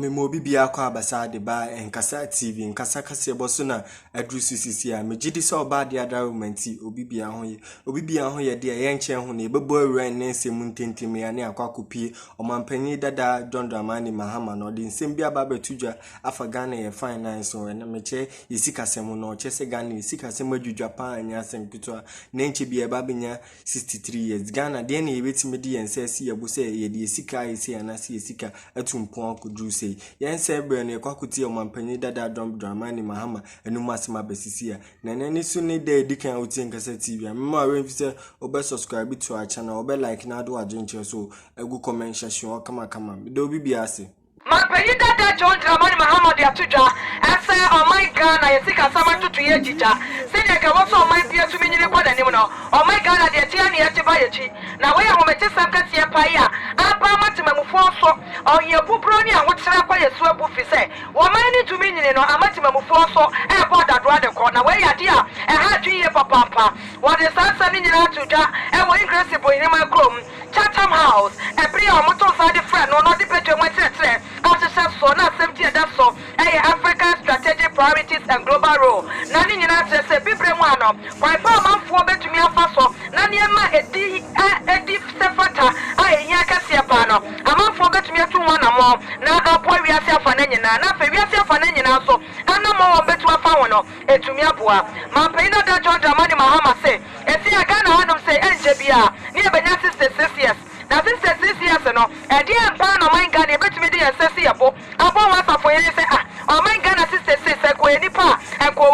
me mobi bia kwa abasa de ba enkasa TV nkasa kase boso na adru sisi a me gidi so ba de adawmenti obi bia ho ye de ye nche ho na ebebo awura nsem ntentemi ya ne akwakopie omampanyi dada John Dramani Mahama no de nsem bia ba betudwa afa Ghana ye finance o na meche yisikasem no chese Ghana yisikasem adwudwa pa anya asem kitwa na nche bia ba benya 63 years Ghana de na yebetimi de yensesi ye bo se ye de yisika yesi anase yisika atumpon akudru sei yense bre ne kwakuti omampanyi dada John Dramani Mahama enuma asema besisi a na nani su ne de edikan uti nkasa TV a mema we mfise obe subscribe to our channel obe like na do adwenche so egu comment section kama do bibia ase Mampanyi dada John Dramani Mahama de atudwa ase o my Ghana yesika sama tutu ye jija sene ka wo so my bia tumi nyire kwa danim no o my Ghana de tia ne ye ba ye chi na we ho mete sanka tie pai a apa matemamufo so o ye bubro ni a wo kire kwa yesu abu fi se wo my ni tumi nyine no amatemamufo so e bo dadro de ko na we ya dia e ha twi ye papa wo de sansa ni nyina atudwa e wo incredible ni my chrome Chatham House e pri o moto sa de friend no no de petwe mo tire so na 70 that so African strategic priorities and global role na ni nyina se bibre mu ano kwa pa manfo betumi afa so na ne ma edi sefata ehia kase pa no amanfo betumi atu ho na mo na apo wiase afa na nyina na fa wiase afa na nyina so ana mo betu afa ho no etumi aboa Mampanyi dada John Dramani Mahama se esi aga na hanom se enje bia ni ebenya 66 years na 66 years no edi empa no man Ghana betumi de yesesi yebo abo wasa fo yen se o man Ghana 66 ko enipa ko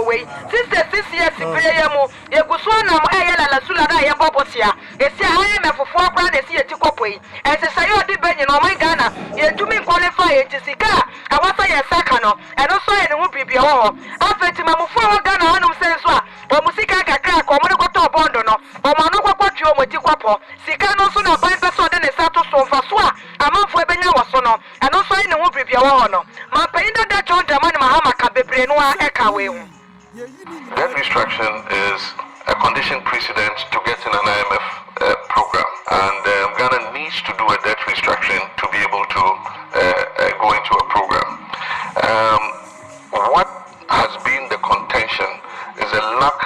we 66 years prayer mu yeguso na mo eyela la sula da ye bobotia esi aye mefofo akra na esi eti kopoi esi sayo di benyi no man Ghana yetumi qualify etisika awasa ye saka no eno so ye ne hu bibia ho afeti mamufo wa Ghana hanum senso a o musika kakra ko mo ne koto bondo no o mo no kwakwatua o moti kwapo sika no so na ban peso de ne sato so mfa so a amanfo ebenya waso no eno so ye ne hu bibia ho no Mampanyi dada John Dramani Mahama ka bebre no a eka we hu. Debt restriction is a condition precedent to getting an IMF program, and Ghana needs to do a debt restructuring to be able to go into a program. What has been the contention is a lack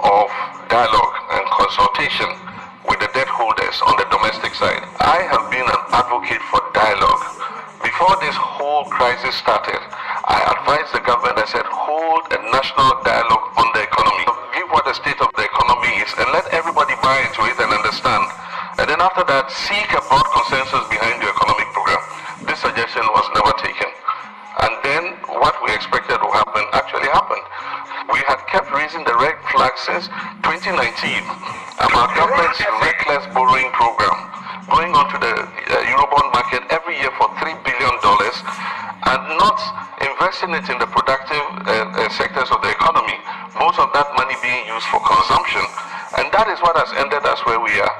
of dialogue and consultation with the debt holders on the domestic side. I have been an advocate for dialogue. Before this whole crisis started, I advised the government, I said, hold a national dialogue on the economy. Give what the state of the economy is and let everybody buy into it and understand. And then after that, seek a broad consensus behind the economic program. This suggestion was never taken. And then what we expected to happen actually happened. We had kept raising the red flag since 2019 about government's reckless borrowing program, going onto the Eurobond market every year for $3 billion and not investing it in the productive sectors of the economy, most of that money being used for consumption. And that is what has ended us where we are.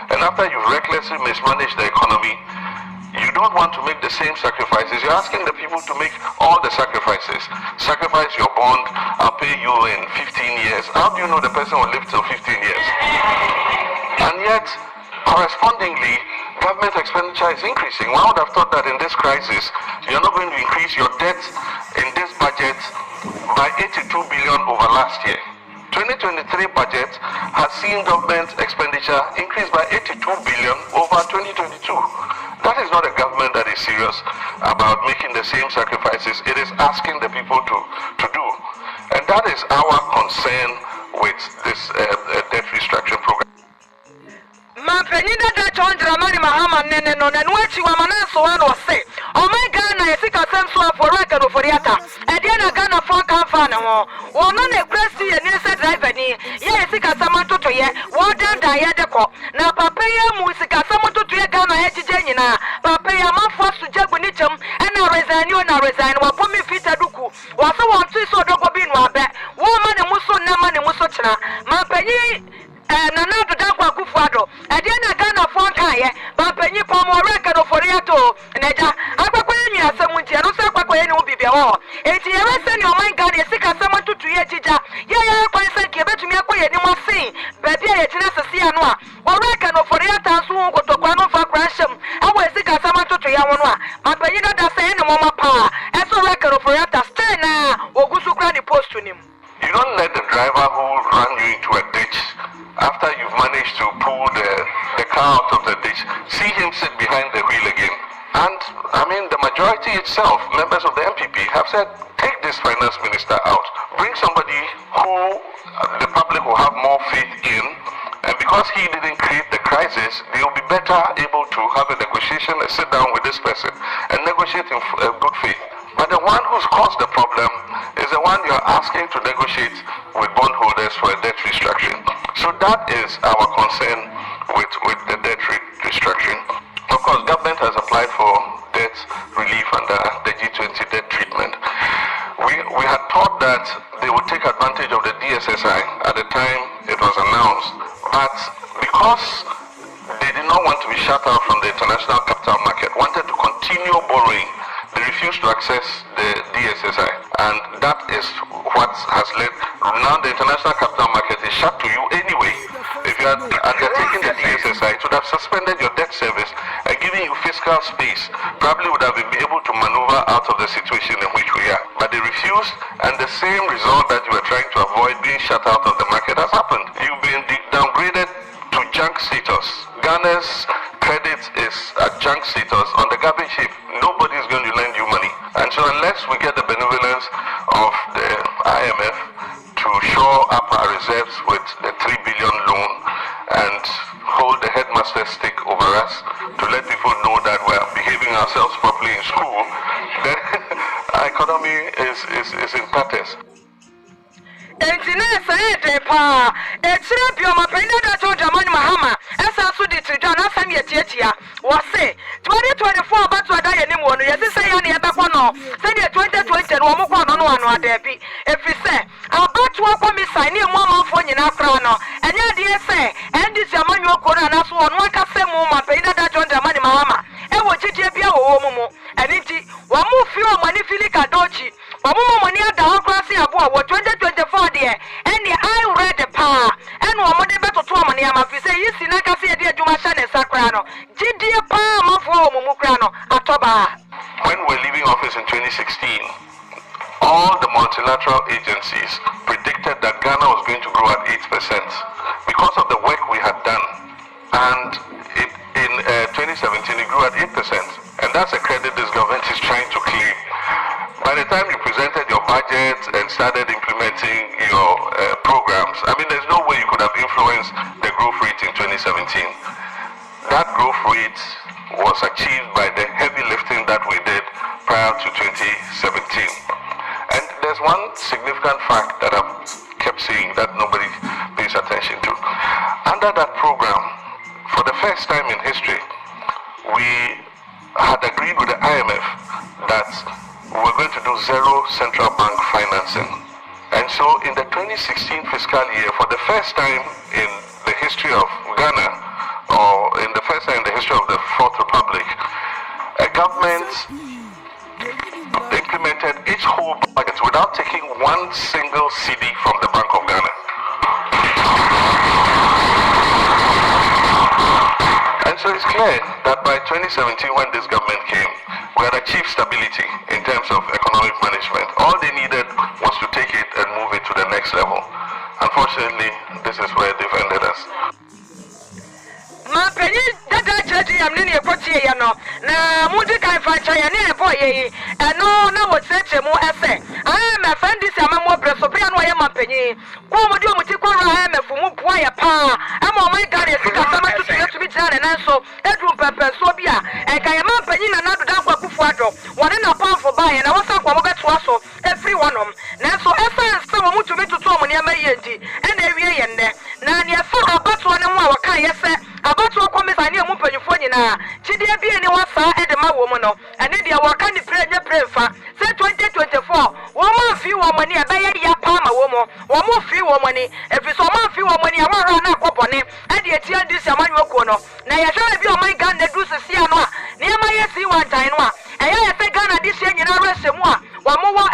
And after you've recklessly mismanaged the economy, you don't want to make the same sacrifices. You're asking the people to make all the sacrifices. Sacrifice your bond, I'll pay you in 15 years. How do you know the person will live till 15 years? And yet, correspondingly, government expenditure is increasing. One would have thought that in this crisis, you're not going to increase your debt in this budget by 82 billion over last year. 2023 budget has seen government expenditure increase by 82 billion over 2022. That is not a government that is serious about making the same sacrifices it is asking the people to do. And that is our concern with this debt restructuring program. Mampanyi dada John Dramani Mahama nene no na nwachi wa manaso wa no se o my Ghana yesika senso aforo no foriata e dia na Ghana fo kan fa na ho wo no na kresti ye ni se driver ni ye yesika samantoto ye wo danda ye de ko na papa ye mu sika samantoto ye Ghana ye jije nyina papa ye amafo sujagu ni chem e na resign wa bomi fita duku wa so won tu so dogo bi no abe wo ma ne muso na ma ne muso kira Mampanyi na na do da kwa kufuado e dia na Ghana fo kan ye Mampanyi pomo reka no foriato na ja akwakwa nyi asem ntia no so akwakwa ye ne obibia wo enti ye wese ni o man Ghana sika samantoto tutu ye jija ye kwa nse ke betumi akoye ni mo sin ba bia ye tena sese ano a o reka no foriato so kotokwa no fa kransham awo sika samantoto ya wono a Mampanyi dada se ne mo the majority itself, members of the MPP, have said, take this finance minister out. Bring somebody who the public will have more faith in. And because he didn't create the crisis, they will be better able to have a negotiation and sit down with this person and negotiate in good faith. But the one who's caused the problem is the one you're asking to negotiate with bondholders for a debt restructuring. So that is our concern with the debt restructuring. Of course, government has applied for debt relief under the G20 debt treatment. We had thought that they would take advantage of the DSSI at the time it was announced, but because they did not want to be shut out from the international capital market, wanted to continue borrowing, they refused to access the DSSI, and that is what has led. Now the international capital market is shut to you anyway. If you are undertaking the DSSI, it would have suspended your debt service and given you fiscal space, probably would have been able to maneuver out of the situation in which we are. But they refused, and the same result that you were trying to avoid, being shut out of the market, has happened. You've been downgraded to junk status. Ghana's credit is at junk status on the garbage heap. Nobody is going to lend you money. And so unless we get the benevolence of the IMF to shore up our reserves with the 3 billion loan and hold the headmaster's stick over us to let people know that we are behaving ourselves properly in school, then our economy is in tatters. Engineer said, Pa, it's a pure Mapenda Jamani Mahama, as I saw it, John Samia Tietia, was say 2024, but to die anyone, yes, say any other one, say 2020, one on Debbie. If we say, I'll bet to a promise I need one more phone in Afrano, and yeah, dear say, and this Yamanu Corona, one can say more Mapenda Jamani Mahama, and what you did be a woman, and it one more few money Filica Dochi. Money at the democracy about 2024 there, and I read the power, and one more better to money. I'm a say, you see, I can see a dear Jumashan and Sacrano, Gidia Palm for Mumukrano, Atoba. When we're leaving office in 2016, all the multilateral agencies predicted that Ghana was going to grow at 8% because of the work we had done. And in 2017, it grew at 8%. And that's a credit this government is trying to claim. By the time you presented your budget and started implementing your programs, I mean, there's no way you could have influenced the growth rate in 2017. That growth rate was achieved by the heavy lifting that we did prior to 2017. And there's one significant fact that I've kept saying that nobody pays attention to. Under that program, for the first time in history, we had agreed with the IMF that we're going to do zero central bank financing. And so in the 2016 fiscal year, for the first time in the history of Ghana, or in the first time in the history of the Fourth Republic, a government implemented its whole budget without taking one single cedi from the Bank of Ghana. And so it's clear that by 2017, when this government came, we had achieved stability in terms of economic management. All they needed was to take it and move it to the next level. Unfortunately, this is where they've ended us. My penny, that I'm nearly a potty, now, Mudica Fachaya, boy, and no, what's such a more essay. I am a friend, this I'm more Presopian, I am a penny. What would you I am a Fumuquaya pa? I'm on my God, it's to be done, and also, Edward Pepper, Sobia, and I am a penny, another Quafuado, one and a pound for buy, and I was a Quamoga to us, every one of them. Now, so as I am to me to Tom and Yamayendi, and every end there. Now, you saw about one and one, I said, about to come I near Mumpany for you now. Chidia be anyone saw at the woman, and then they were kind of prayer, say 2024, one more few money, I buy a palm a woman, one more few money, if it's one more few money, I want to run up on it, and the ATM this Emmanuel Kono. Now, you shall be on my gun, the goose is here, near my SC one time, and I say Ghana this year, you know, rest one more.